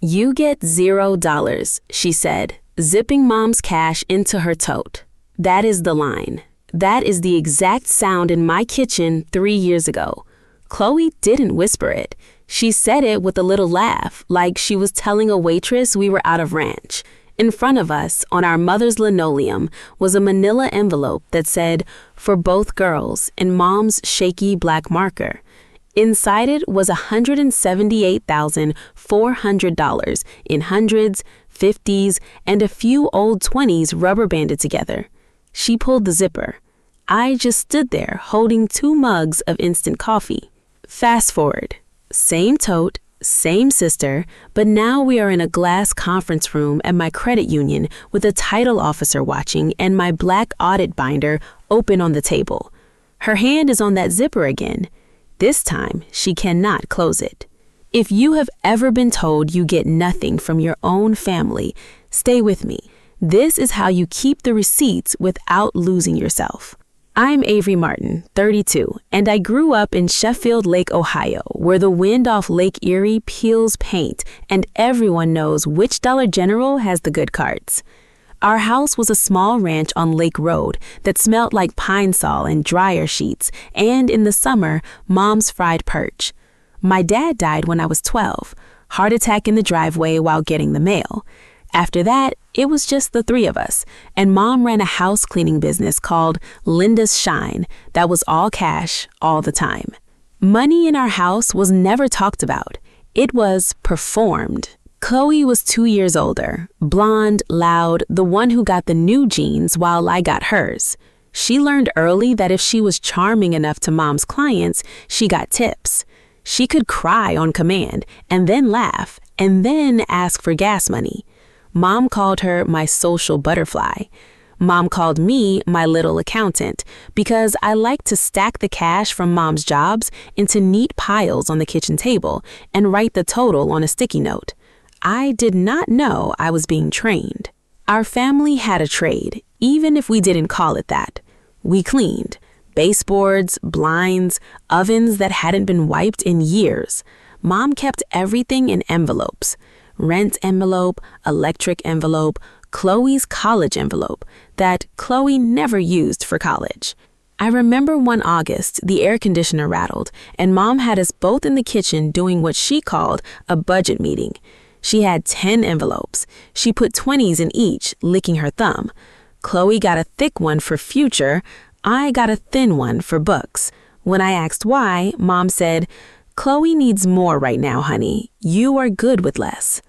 "You get $0, she said, zipping Mom's cash into her tote. "That is the line. That is the exact sound in my kitchen 3 years ago." Chloe didn't whisper it. She said it with a little laugh, like she was telling a waitress we were out of ranch. In front of us, on our mother's linoleum, was a manila envelope that said, "For both girls," in Mom's shaky black marker. Inside it was $178,400 in hundreds, 50s, and a few old 20s rubber banded together. She pulled the zipper. I just stood there holding 2 mugs of instant coffee. Fast forward. Same tote, same sister, but now we are in a glass conference room at my credit union with a title officer watching and my black audit binder open on the table. Her hand is on that zipper again. This time, she cannot close it. If you have ever been told you get nothing from your own family, stay with me. This is how you keep the receipts without losing yourself. I'm Avery Martin, 32, and I grew up in Sheffield Lake, Ohio, where the wind off Lake Erie peels paint and everyone knows which Dollar General has the good cards. Our house was a small ranch on Lake Road that smelled like pine sol and dryer sheets, and in the summer, Mom's fried perch. My dad died when I was 12, heart attack in the driveway while getting the mail. After that, it was just the 3 of us, and Mom ran a house cleaning business called Linda's Shine that was all cash all the time. Money in our house was never talked about. It was performed. Chloe was 2 years older, blonde, loud, the one who got the new jeans while I got hers. She learned early that if she was charming enough to Mom's clients, she got tips. She could cry on command, and then laugh, and then ask for gas money. Mom called her my social butterfly. Mom called me my little accountant because I liked to stack the cash from Mom's jobs into neat piles on the kitchen table and write the total on a sticky note. I did not know I was being trained. Our family had a trade, even if we didn't call it that. We cleaned. Baseboards, blinds, ovens that hadn't been wiped in years. Mom kept everything in envelopes. Rent envelope, electric envelope, Chloe's college envelope that Chloe never used for college. I remember one August, the air conditioner rattled, and Mom had us both in the kitchen doing what she called a budget meeting. She had 10 envelopes. She put 20s in each, licking her thumb. Chloe got a thick one for future. I got a thin one for books. When I asked why, Mom said, "Chloe needs more right now, honey. You are good with less."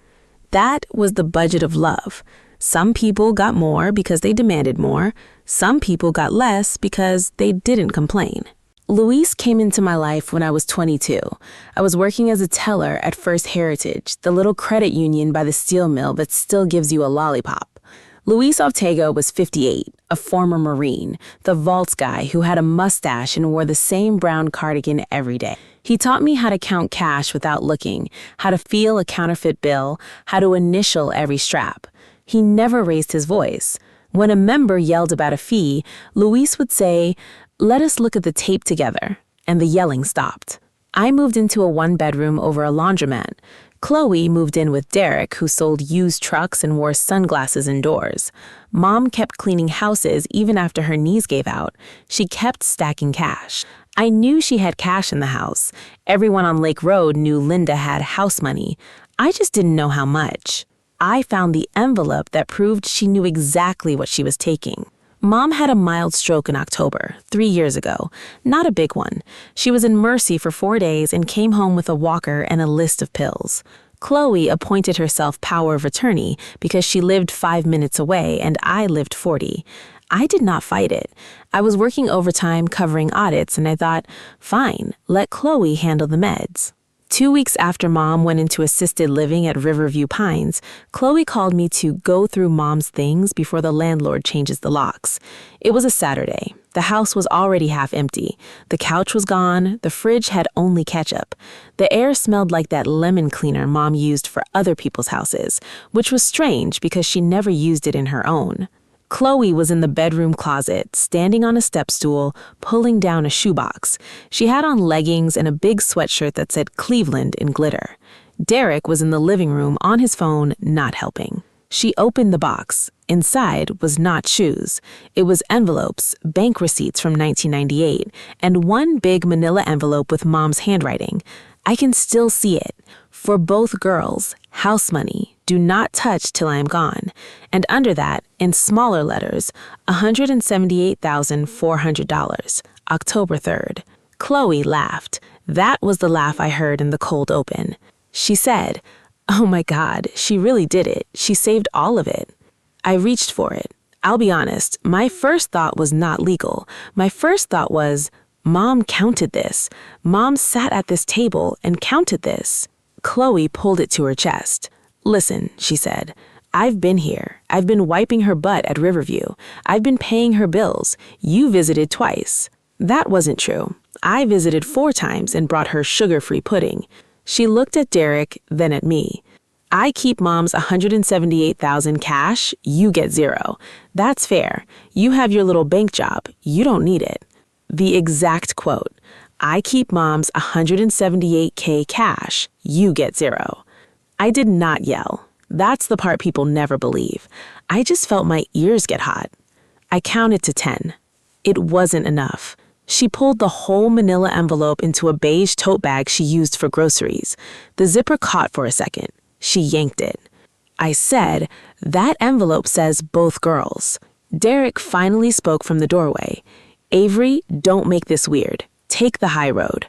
That was the budget of love. Some people got more because they demanded more. Some people got less because they didn't complain. Luis came into my life when I was 22. I was working as a teller at First Heritage, the little credit union by the steel mill that still gives you a lollipop. Luis Ortega was 58, a former Marine, the vaults guy who had a mustache and wore the same brown cardigan every day. He taught me how to count cash without looking, how to feel a counterfeit bill, how to initial every strap. He never raised his voice. When a member yelled about a fee, Luis would say, "Let us look at the tape together," and the yelling stopped. I moved into a 1-bedroom over a laundromat. Chloe moved in with Derek, who sold used trucks and wore sunglasses indoors. Mom kept cleaning houses even after her knees gave out. She kept stacking cash. I knew she had cash in the house. Everyone on Lake Road knew Linda had house money. I just didn't know how much. I found the envelope that proved she knew exactly what she was taking. Mom had a mild stroke in October, 3 years ago. Not a big one. She was in Mercy for 4 days and came home with a walker and a list of pills. Chloe appointed herself power of attorney because she lived 5 minutes away and I lived 40. I did not fight it. I was working overtime covering audits and I thought, fine, let Chloe handle the meds. 2 weeks after Mom went into assisted living at Riverview Pines, Chloe called me to go through Mom's things before the landlord changes the locks. It was a Saturday. The house was already half empty. The couch was gone. The fridge had only ketchup. The air smelled like that lemon cleaner Mom used for other people's houses, which was strange because she never used it in her own. Chloe was in the bedroom closet, standing on a step stool, pulling down a shoebox. She had on leggings and a big sweatshirt that said Cleveland in glitter. Derek was in the living room on his phone, not helping. She opened the box. Inside was not shoes. It was envelopes, bank receipts from 1998, and one big manila envelope with Mom's handwriting. I can still see it. For both girls, house money, do not touch till I am gone. And under that, in smaller letters, $178,400, October 3rd. Chloe laughed. That was the laugh I heard in the cold open. She said, "Oh my God, she really did it. She saved all of it." I reached for it. I'll be honest, my first thought was not legal. My first thought was, Mom counted this. Mom sat at this table and counted this. Chloe pulled it to her chest. "Listen," she said, "I've been here. I've been wiping her butt at Riverview. I've been paying her bills. You visited twice." That wasn't true. I visited 4 times and brought her sugar-free pudding. She looked at Derek, then at me. "I keep Mom's $178,000 cash, you get 0. That's fair. You have your little bank job. You don't need it." The exact quote. "I keep Mom's $178K cash, you get 0. I did not yell. That's the part people never believe. I just felt my ears get hot. I counted to 10. It wasn't enough. She pulled the whole manila envelope into a beige tote bag she used for groceries. The zipper caught for a second. She yanked it. I said, "That envelope says both girls." Derek finally spoke from the doorway. "Avery, don't make this weird. Take the high road."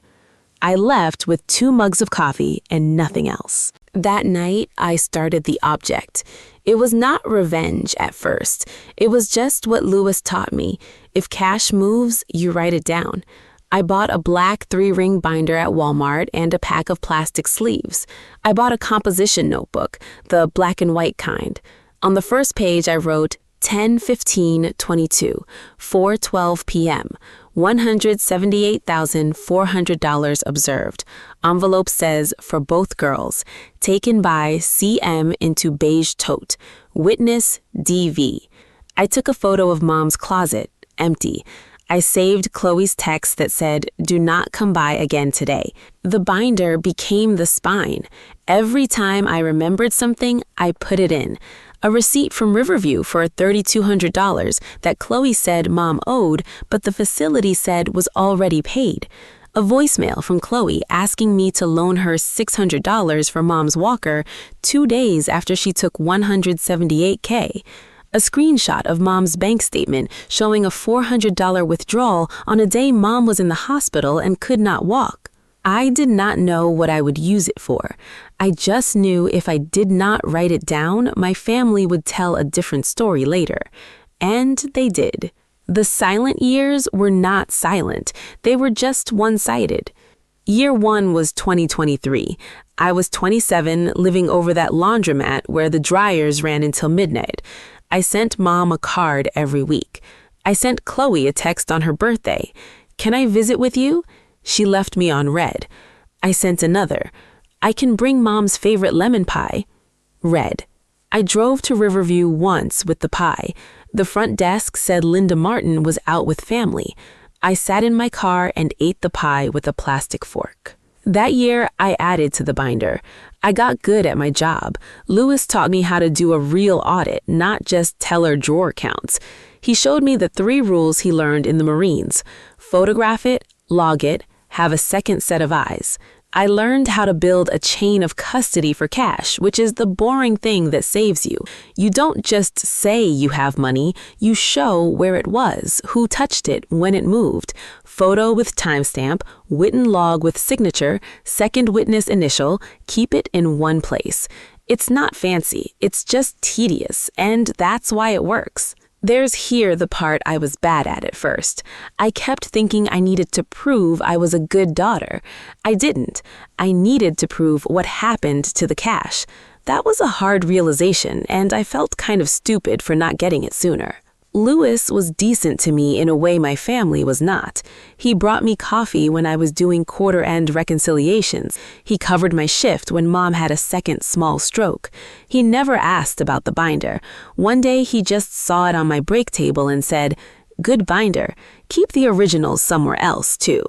I left with 2 mugs of coffee and nothing else. That night, I started the object. It was not revenge at first. It was just what Lewis taught me. If cash moves, you write it down. I bought a black 3-ring binder at Walmart and a pack of plastic sleeves. I bought a composition notebook, the black and white kind. On the first page, I wrote 10/15/22, 4:12 p.m., $178,400 observed. Envelope says, for both girls, taken by CM into beige tote. Witness DV. I took a photo of Mom's closet, empty. I saved Chloe's text that said, "Do not come by again today." The binder became the spine. Every time I remembered something, I put it in. A receipt from Riverview for $3,200 that Chloe said Mom owed, but the facility said was already paid. A voicemail from Chloe asking me to loan her $600 for Mom's walker 2 days after she took $178K. A screenshot of Mom's bank statement showing a $400 withdrawal on a day Mom was in the hospital and could not walk. I did not know what I would use it for. I just knew if I did not write it down, my family would tell a different story later. And they did. The silent years were not silent. They were just one-sided. Year 1 was 2023. I was 27, living over that laundromat where the dryers ran until midnight. I sent Mom a card every week. I sent Chloe a text on her birthday. "Can I visit with you?" She left me on red. I sent another. "I can bring Mom's favorite lemon pie." Red. I drove to Riverview once with the pie. The front desk said Linda Martin was out with family. I sat in my car and ate the pie with a plastic fork. That year, I added to the binder. I got good at my job. Lewis taught me how to do a real audit, not just teller drawer counts. He showed me the 3 rules he learned in the Marines. Photograph it, log it, have a second set of eyes. I learned how to build a chain of custody for cash, which is the boring thing that saves you. You don't just say you have money, you show where it was, who touched it, when it moved. Photo with timestamp, written log with signature, second witness initial, keep it in one place. It's not fancy, it's just tedious, and that's why it works. There's here the part I was bad at first. I kept thinking I needed to prove I was a good daughter. I didn't. I needed to prove what happened to the cash. That was a hard realization, and I felt kind of stupid for not getting it sooner. Lewis was decent to me in a way my family was not. He brought me coffee when I was doing quarter-end reconciliations. He covered my shift when Mom had a second small stroke. He never asked about the binder. One day he just saw it on my break table and said, "Good binder. Keep the originals somewhere else, too."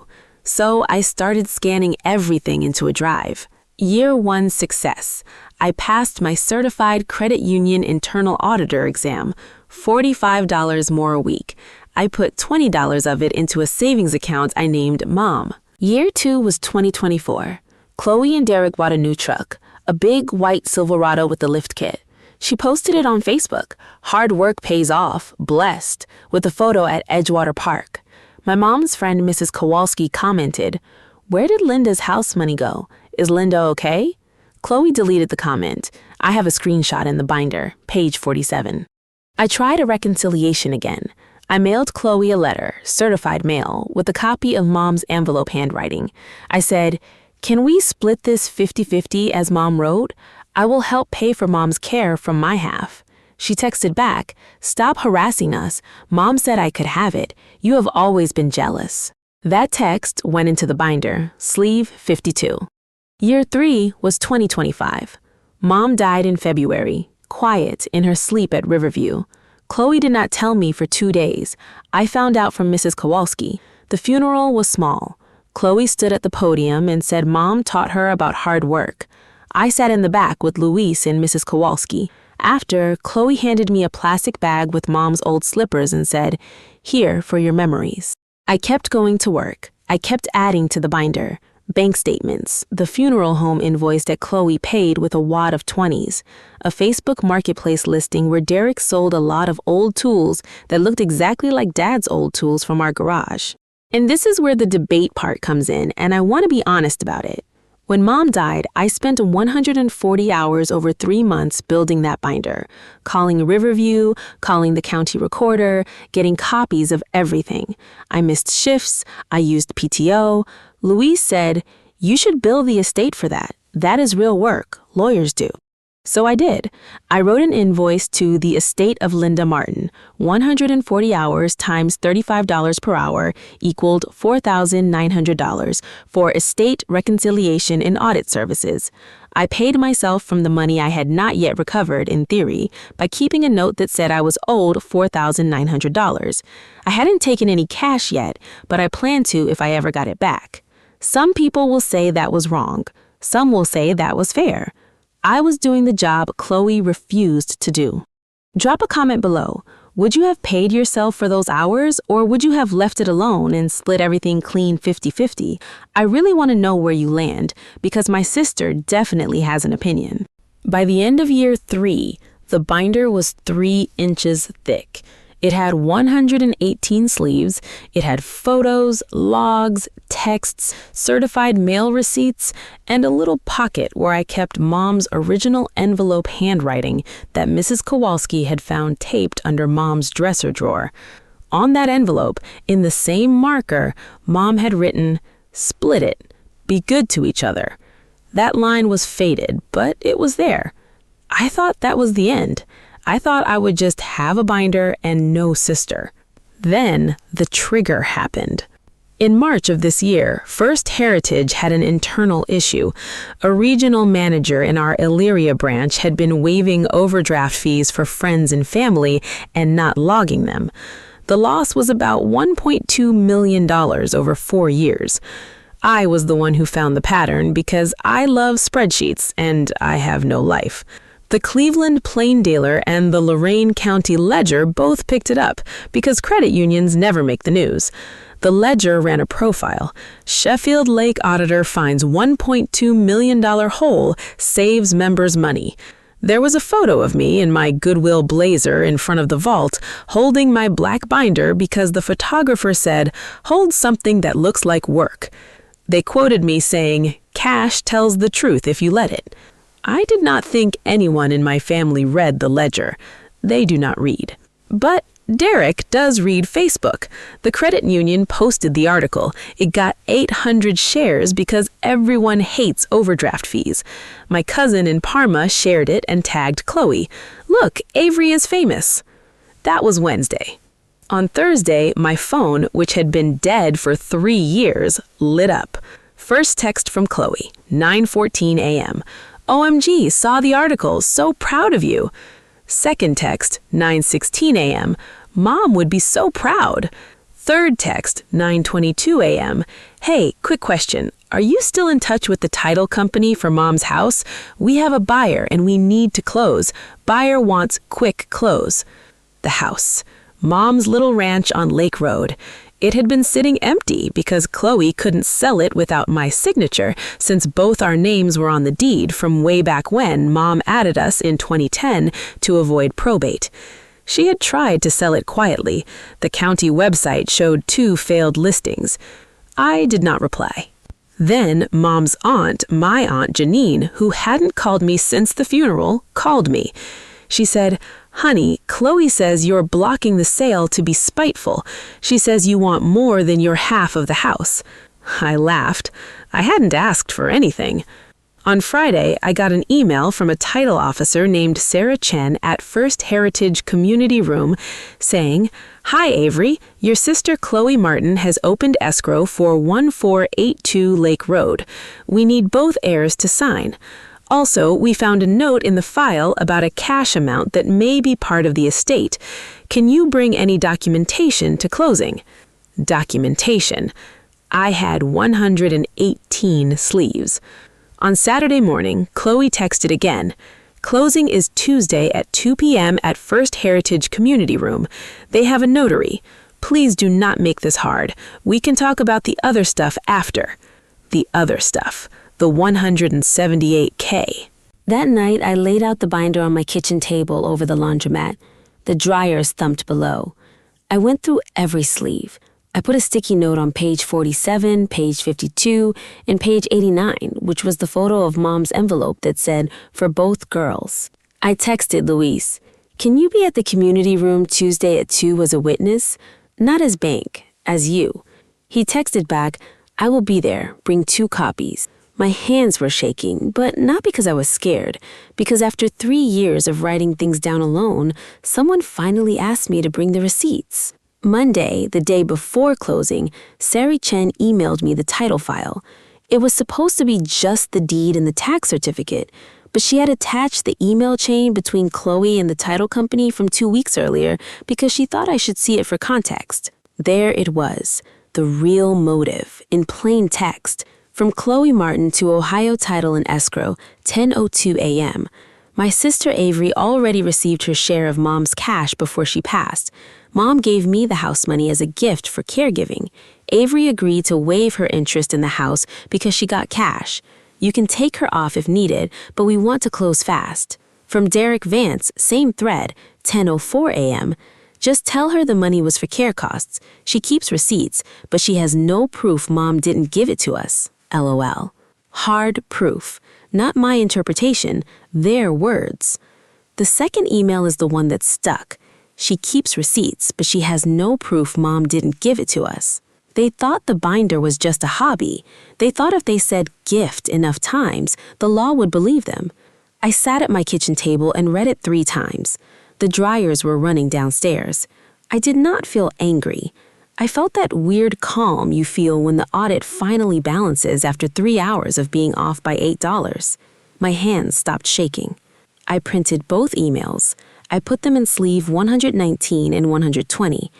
So I started scanning everything into a drive. Year 1 success. I passed my certified credit union internal auditor exam, $45 more a week. I put $20 of it into a savings account I named Mom. Year 2 was 2024. Chloe and Derek bought a new truck, a big white Silverado with the lift kit. She posted it on Facebook. Hard work pays off, blessed, with a photo at Edgewater Park. My mom's friend Mrs. Kowalski commented, "Where did Linda's house money go? Is Linda okay?" Chloe deleted the comment. I have a screenshot in the binder, page 47. I tried a reconciliation again. I mailed Chloe a letter, certified mail, with a copy of Mom's envelope handwriting. I said, "Can we split this 50-50 as Mom wrote? I will help pay for Mom's care from my half." She texted back, "Stop harassing us. Mom said I could have it. You have always been jealous." That text went into the binder, sleeve 52. Year 3 was 2025. Mom died in February, quiet in her sleep at Riverview. Chloe did not tell me for 2 days. I found out from Mrs. Kowalski. The funeral was small. Chloe stood at the podium and said Mom taught her about hard work. I sat in the back with Luis and Mrs. Kowalski. After, Chloe handed me a plastic bag with Mom's old slippers and said, "Here for your memories." I kept going to work. I kept adding to the binder. Bank statements, the funeral home invoice that Chloe paid with a wad of 20s, a Facebook marketplace listing where Derek sold a lot of old tools that looked exactly like Dad's old tools from our garage. And this is where the debate part comes in, and I want to be honest about it. When Mom died, I spent 140 hours over 3 months building that binder, calling Riverview, calling the county recorder, getting copies of everything. I missed shifts, I used PTO. Luis said, "You should bill the estate for that. That is real work. Lawyers do." So I did. I wrote an invoice to the estate of Linda Martin. 140 hours times $35 per hour equaled $4,900 for estate reconciliation and audit services. I paid myself from the money I had not yet recovered, in theory, by keeping a note that said I was owed $4,900. I hadn't taken any cash yet, but I planned to if I ever got it back. Some people will say that was wrong. Some will say that was fair. I was doing the job Chloe refused to do. Drop a comment below. Would you have paid yourself for those hours, or would you have left it alone and split everything clean 50-50? I really want to know where you land, because my sister definitely has an opinion. By the end of year 3, the binder was 3 inches thick. It had 118 sleeves. It had photos, logs, texts, certified mail receipts, and a little pocket where I kept Mom's original envelope handwriting that Mrs. Kowalski had found taped under Mom's dresser drawer. On that envelope, in the same marker, Mom had written, "Split it. Be good to each other." That line was faded, but it was there. I thought that was the end. I thought I would just have a binder and no sister. Then the trigger happened. In March of this year, First Heritage had an internal issue. A regional manager in our Elyria branch had been waiving overdraft fees for friends and family and not logging them. The loss was about $1.2 million over 4 years. I was the one who found the pattern because I love spreadsheets and I have no life. The Cleveland Plain Dealer and the Lorain County Ledger both picked it up because credit unions never make the news. The Ledger ran a profile. Sheffield Lake auditor finds $1.2 million hole, saves members money. There was a photo of me in my Goodwill blazer in front of the vault, holding my black binder because the photographer said, "Hold something that looks like work." They quoted me saying, "Cash tells the truth if you let it." I did not think anyone in my family read the Ledger. They do not read. But Derek does read Facebook. The credit union posted the article. It got 800 shares because everyone hates overdraft fees. My cousin in Parma shared it and tagged Chloe. "Look, Avery is famous." That was Wednesday. On Thursday, my phone, which had been dead for 3 years, lit up. First text from Chloe, 9:14 a.m. "OMG, saw the article, so proud of you." Second text, 9:16 a.m. "Mom would be so proud." Third text, 9:22 a.m. "Hey, quick question. "Are you still in touch with the title company for Mom's house? We have a buyer and we need to close. Buyer wants quick close." The house. Mom's little ranch on Lake Road. It had been sitting empty because Chloe couldn't sell it without my signature, since both our names were on the deed from way back when Mom added us in 2010 to avoid probate. She had tried to sell it quietly. The county website showed 2 failed listings. I did not reply. Then Mom's aunt, my Aunt Janine, who hadn't called me since the funeral, called me. She said, "Honey, Chloe says you're blocking the sale to be spiteful. She says you want more than your half of the house." I laughed. I hadn't asked for anything. On Friday, I got an email from a title officer named Sarah Chen at First Heritage Community Room saying, "Hi Avery, your sister Chloe Martin has opened escrow for 1482 Lake Road. We need both heirs to sign. Also, we found a note in the file about a cash amount that may be part of the estate. Can you bring any documentation to closing?" Documentation. I had 118 sleeves. On Saturday morning, Chloe texted again. "Closing is Tuesday at 2 p.m. at First Heritage Community Room. They have a notary. Please do not make this hard. We can talk about the other stuff after." The other stuff. The $178K. That night, I laid out the binder on my kitchen table over the laundromat. The dryers thumped below. I went through every sleeve. I put a sticky note on page 47, page 52, and page 89, which was the photo of Mom's envelope that said, "For both girls." I texted Luis, "Can you be at the community room Tuesday at 2 as a witness? Not as bank, as you." He texted back, "I will be there. Bring 2 copies." My hands were shaking, but not because I was scared, because after 3 years of writing things down alone, someone finally asked me to bring the receipts. Monday, the day before closing, Sarah Chen emailed me the title file. It was supposed to be just the deed and the tax certificate, but she had attached the email chain between Chloe and the title company from 2 weeks earlier because she thought I should see it for context. There it was, the real motive, in plain text. From Chloe Martin to Ohio Title and Escrow, 10:02 a.m. My sister Avery already received her share of Mom's cash before she passed. Mom gave me the house money as a gift for caregiving. Avery agreed to waive her interest in the house because she got cash. You can take her off if needed, but we want to close fast. From Derek Vance, same thread, 10:04 a.m. Just tell her the money was for care costs. She keeps receipts, but she has no proof Mom didn't give it to us. LOL. Hard proof. Not my interpretation, their words. The second email is the one that stuck. She keeps receipts, but she has no proof Mom didn't give it to us. They thought the binder was just a hobby. They thought if they said gift enough times, the law would believe them. I sat at my kitchen table and read it 3 times. The dryers were running downstairs. I did not feel angry. I felt that weird calm you feel when the audit finally balances after 3 hours of being off by $8. My hands stopped shaking. I printed both emails. I put them in sleeve 119 and 120.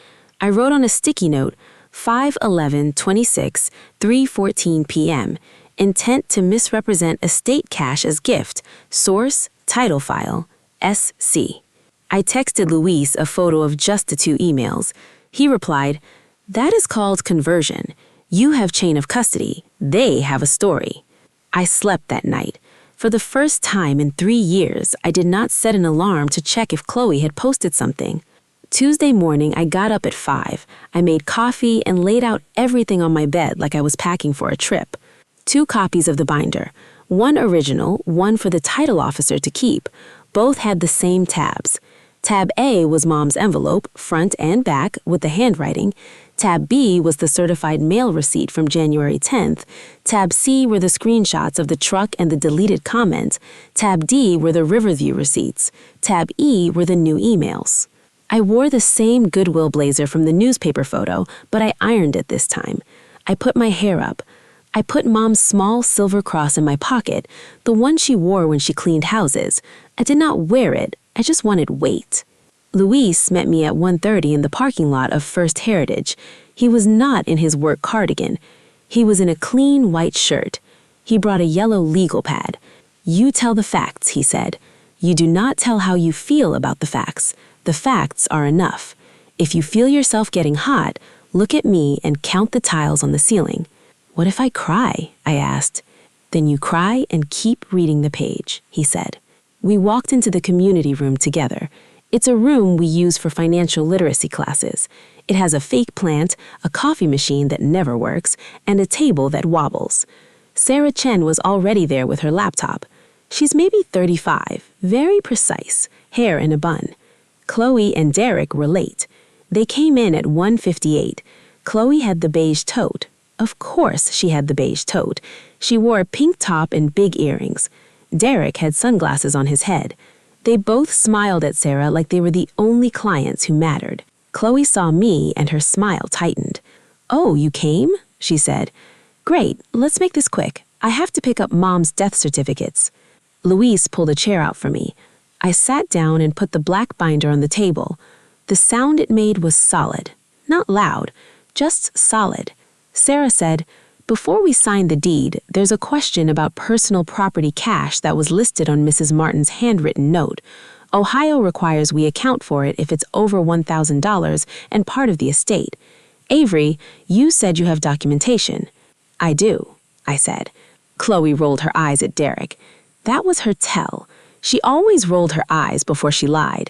I wrote on a sticky note, 5/11/26, 3:14 p.m., intent to misrepresent estate cash as gift, source, title file, SC. I texted Luis a photo of just the 2 emails. He replied, "That is called conversion. You have chain of custody. They have a story." I slept that night. For the first time in 3 years, I did not set an alarm to check if Chloe had posted something. Tuesday morning, I got up at 5. I made coffee and laid out everything on my bed like I was packing for a trip. 2 copies of the binder. One original, one for the title officer to keep. Both had the same tabs. Tab A was Mom's envelope, front and back, with the handwriting. Tab B was the certified mail receipt from January 10th. Tab C were the screenshots of the truck and the deleted comment. Tab D were the Riverview receipts. Tab E were the new emails. I wore the same Goodwill blazer from the newspaper photo, but I ironed it this time. I put my hair up. I put Mom's small silver cross in my pocket, the one she wore when she cleaned houses. I did not wear it. I just wanted weight. Luis met me at 1:30 in the parking lot of First Heritage. He was not in his work cardigan. He was in a clean white shirt. He brought a yellow legal pad. "You tell the facts," he said. "You do not tell how you feel about the facts. The facts are enough. If you feel yourself getting hot, look at me and count the tiles on the ceiling." "What if I cry?" I asked. "Then you cry and keep reading the page," he said. We walked into the community room together. It's a room we use for financial literacy classes. It has a fake plant, a coffee machine that never works, and a table that wobbles. Sarah Chen was already there with her laptop. She's maybe 35, very precise, hair in a bun. Chloe and Derek were late. They came in at 1:58. Chloe had the beige tote. Of course she had the beige tote. She wore a pink top and big earrings. Derek had sunglasses on his head. They both smiled at Sarah like they were the only clients who mattered. Chloe saw me and her smile tightened. "Oh, you came?" she said. "Great, let's make this quick. I have to pick up Mom's death certificates." Louise pulled a chair out for me. I sat down and put the black binder on the table. The sound it made was solid. Not loud, just solid. Sarah said, "Before we sign the deed, there's a question about personal property cash that was listed on Mrs. Martin's handwritten note. Ohio requires we account for it if it's over $1,000 and part of the estate. Avery, you said you have documentation." "I do," I said. Chloe rolled her eyes at Derek. That was her tell. She always rolled her eyes before she lied.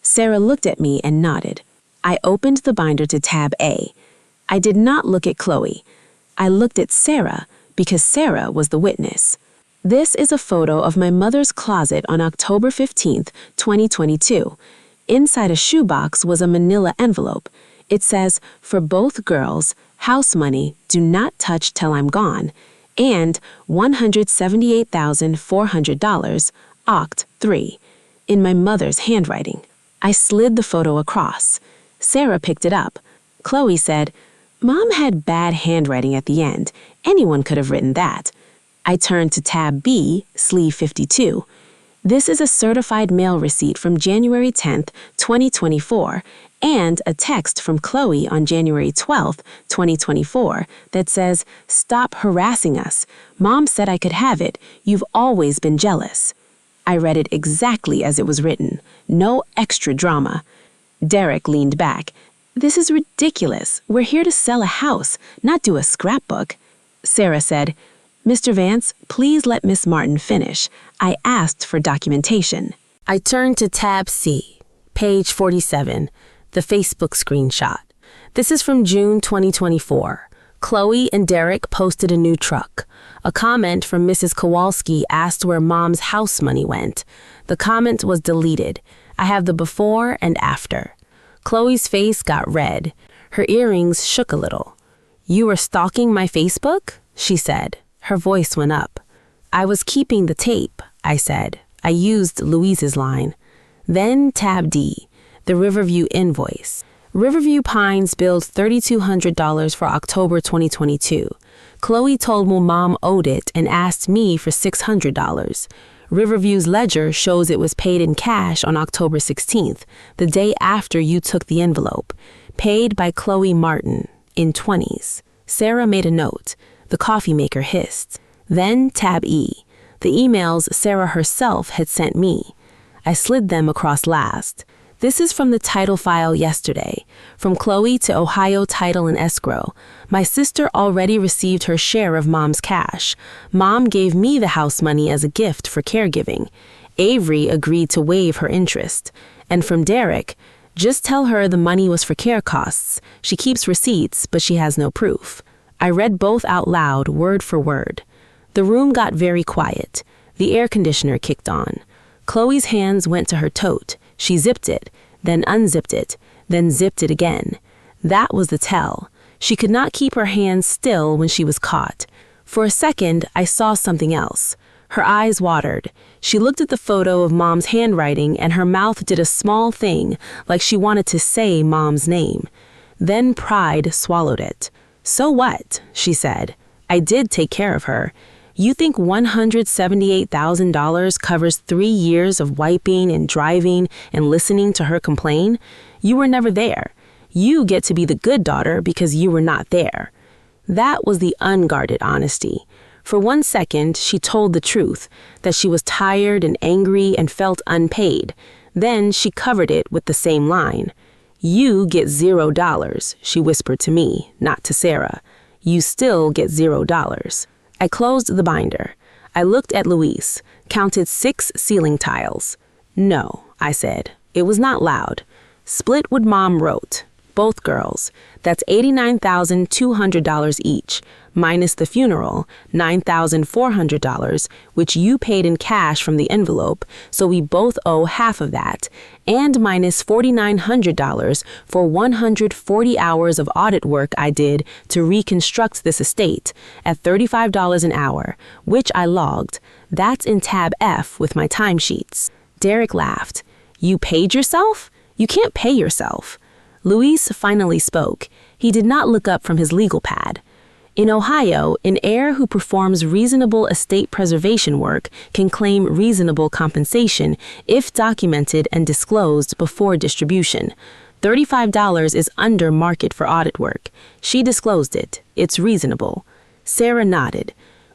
Sarah looked at me and nodded. I opened the binder to tab A. I did not look at Chloe. I looked at Sarah because Sarah was the witness. This is a photo of my mother's closet on October 15th, 2022. Inside a shoebox was a manila envelope. It says, "For both girls, house money, do not touch till I'm gone," and $178,400, Oct. 3, in my mother's handwriting. I slid the photo across. Sarah picked it up. Chloe said, "Mom had bad handwriting at the end. Anyone could have written that." I turned to tab B, sleeve 52. This is a certified mail receipt from January 10th, 2024, and a text from Chloe on January 12th, 2024, that says, "Stop harassing us. Mom said I could have it. You've always been jealous." I read it exactly as it was written. No extra drama. Derek leaned back. "This is ridiculous. We're here to sell a house, not do a scrapbook." Sarah said, "Mr. Vance, please let Miss Martin finish. I asked for documentation." I turned to tab C, page 47, the Facebook screenshot. This is from June 2024. Chloe and Derek posted a new truck. A comment from Mrs. Kowalski asked where Mom's house money went. The comment was deleted. I have the before and after. Chloe's face got red. Her earrings shook a little. "You were stalking my Facebook?" she said. Her voice went up. "I was keeping the tape," I said. I used Louise's line. Then tab D, the Riverview invoice. Riverview Pines billed $3,200 for October 2022. Chloe told me Mom owed it and asked me for $600. Riverview's ledger shows it was paid in cash on October 16th, the day after you took the envelope. Paid by Chloe Martin, in 20s. Sarah made a note. The coffee maker hissed. Then tab E, the emails Sarah herself had sent me. I slid them across last. This is from the title file yesterday. From Chloe to Ohio Title and Escrow. My sister already received her share of Mom's cash. Mom gave me the house money as a gift for caregiving. Avery agreed to waive her interest. And from Derek, "Just tell her the money was for care costs. She keeps receipts, but she has no proof." I read both out loud, word for word. The room got very quiet. The air conditioner kicked on. Chloe's hands went to her tote. She zipped it, then unzipped it, then zipped it again. That was the tell. She could not keep her hands still when she was caught. For a second, I saw something else. Her eyes watered. She looked at the photo of Mom's handwriting and her mouth did a small thing, like she wanted to say Mom's name. Then pride swallowed it. "So what?" she said. "I did take care of her. You think $178,000 covers 3 years of wiping and driving and listening to her complain? You were never there. You get to be the good daughter because you were not there." That was the unguarded honesty. For 1 second, she told the truth, that she was tired and angry and felt unpaid. Then she covered it with the same line. "You get $0, she whispered to me, not to Sarah. "You still get $0. I closed the binder. I looked at Luis, counted 6 ceiling tiles. "No," I said. It was not loud. "Split what Mom wrote. Both girls. That's $89,200 each, minus the funeral, $9,400, which you paid in cash from the envelope, so we both owe half of that, and minus $4,900 for 140 hours of audit work I did to reconstruct this estate at $35 an hour, which I logged. That's in tab F with my timesheets." Derek laughed. "You paid yourself? You can't pay yourself." Luis finally spoke. He did not look up from his legal pad. In Ohio, an heir who performs reasonable estate preservation work can claim reasonable compensation if documented and disclosed before distribution. $35 is under market for audit work. She disclosed it. It's reasonable. Sarah nodded.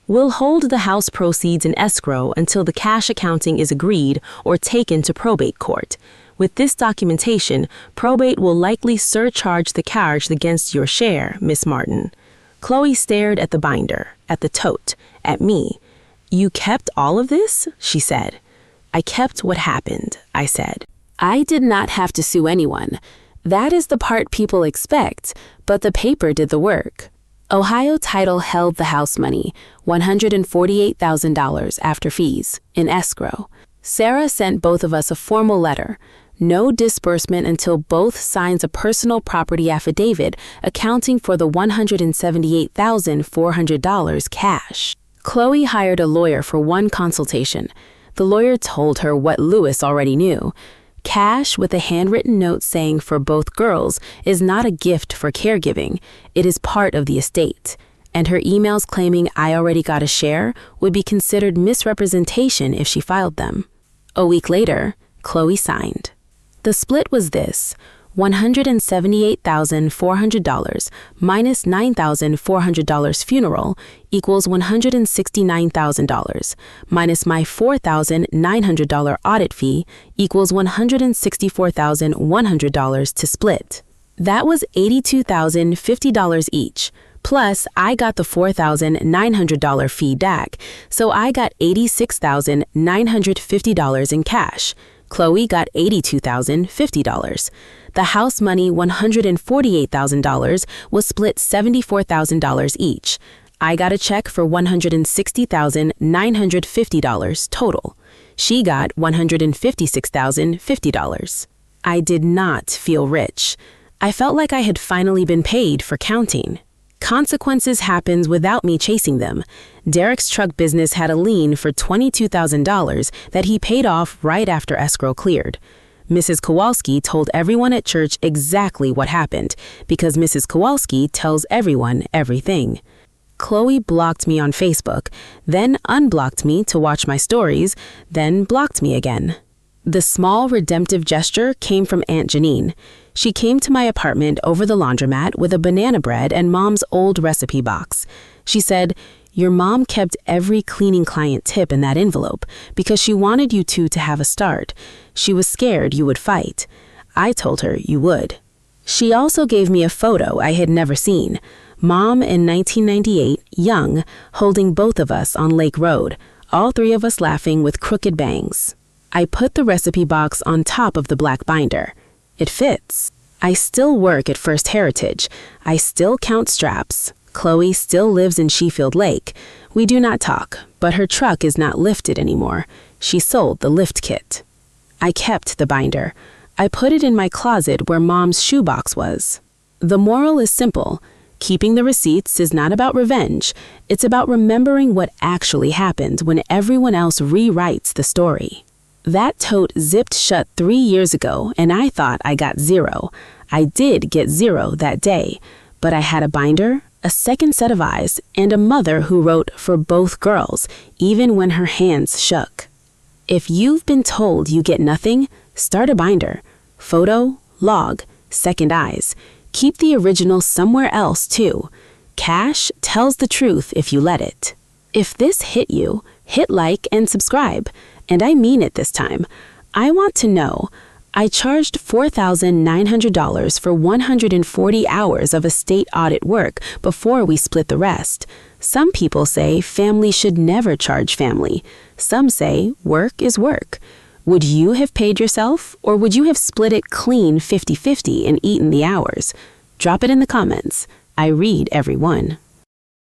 "We'll hold the house proceeds in escrow until the cash accounting is agreed or taken to probate court. With this documentation, probate will likely surcharge the carriage against your share, Miss Martin." Chloe stared at the binder, at the tote, at me. "You kept all of this?" she said. "I kept what happened," I said. "I did not have to sue anyone. That is the part people expect, but the paper did the work." Ohio Title held the house money, $148,000 after fees, in escrow. Sarah sent both of us a formal letter. No disbursement until both signs a personal property affidavit accounting for the $178,400 cash. Chloe hired a lawyer for 1 consultation. The lawyer told her what Luis already knew. Cash with a handwritten note saying for both girls is not a gift for caregiving. It is part of the estate. And her emails claiming I already got a share would be considered misrepresentation if she filed them. A week later, Chloe signed. The split was this: $178,400 minus $9,400 funeral equals $169,000, minus my $4,900 audit fee equals $164,100 to split. That was $82,050 each. Plus, I got the $4,900 fee back, so I got $86,950 in cash. Chloe got $82,050. The house money, $148,000, was split $74,000 each. I got a check for $160,950 total. She got $156,050. I did not feel rich. I felt like I had finally been paid for counting. Consequences happened without me chasing them. Derek's truck business had a lien for $22,000 that he paid off right after escrow cleared. Mrs. Kowalski told everyone at church exactly what happened, because Mrs. Kowalski tells everyone everything. Chloe blocked me on Facebook, then unblocked me to watch my stories, then blocked me again. The small redemptive gesture came from Aunt Janine. She came to my apartment over the laundromat with a banana bread and Mom's old recipe box. She said, "Your mom kept every cleaning client tip in that envelope because she wanted you two to have a start. She was scared you would fight. I told her you would." She also gave me a photo I had never seen. Mom in 1998, young, holding both of us on Lake Road, all 3 of us laughing with crooked bangs. I put the recipe box on top of the black binder. It fits. I still work at First Heritage. I still count straps. Chloe still lives in Sheffield Lake. We do not talk, but her truck is not lifted anymore. She sold the lift kit. I kept the binder. I put it in my closet where Mom's shoebox was. The moral is simple. Keeping the receipts is not about revenge. It's about remembering what actually happened when everyone else rewrites the story. That tote zipped shut 3 years ago, and I thought I got 0. I did get 0 that day, but I had a binder, a second set of eyes, and a mother who wrote for both girls, even when her hands shook. If you've been told you get nothing, start a binder. Photo, log, second eyes. Keep the original somewhere else, too. Cash tells the truth if you let it. If this hit you, hit like and subscribe. And I mean it this time. I want to know. I charged $4,900 for 140 hours of estate audit work before we split the rest. Some people say family should never charge family. Some say work is work. Would you have paid yourself, or would you have split it clean 50-50 and eaten the hours? Drop it in the comments. I read every one.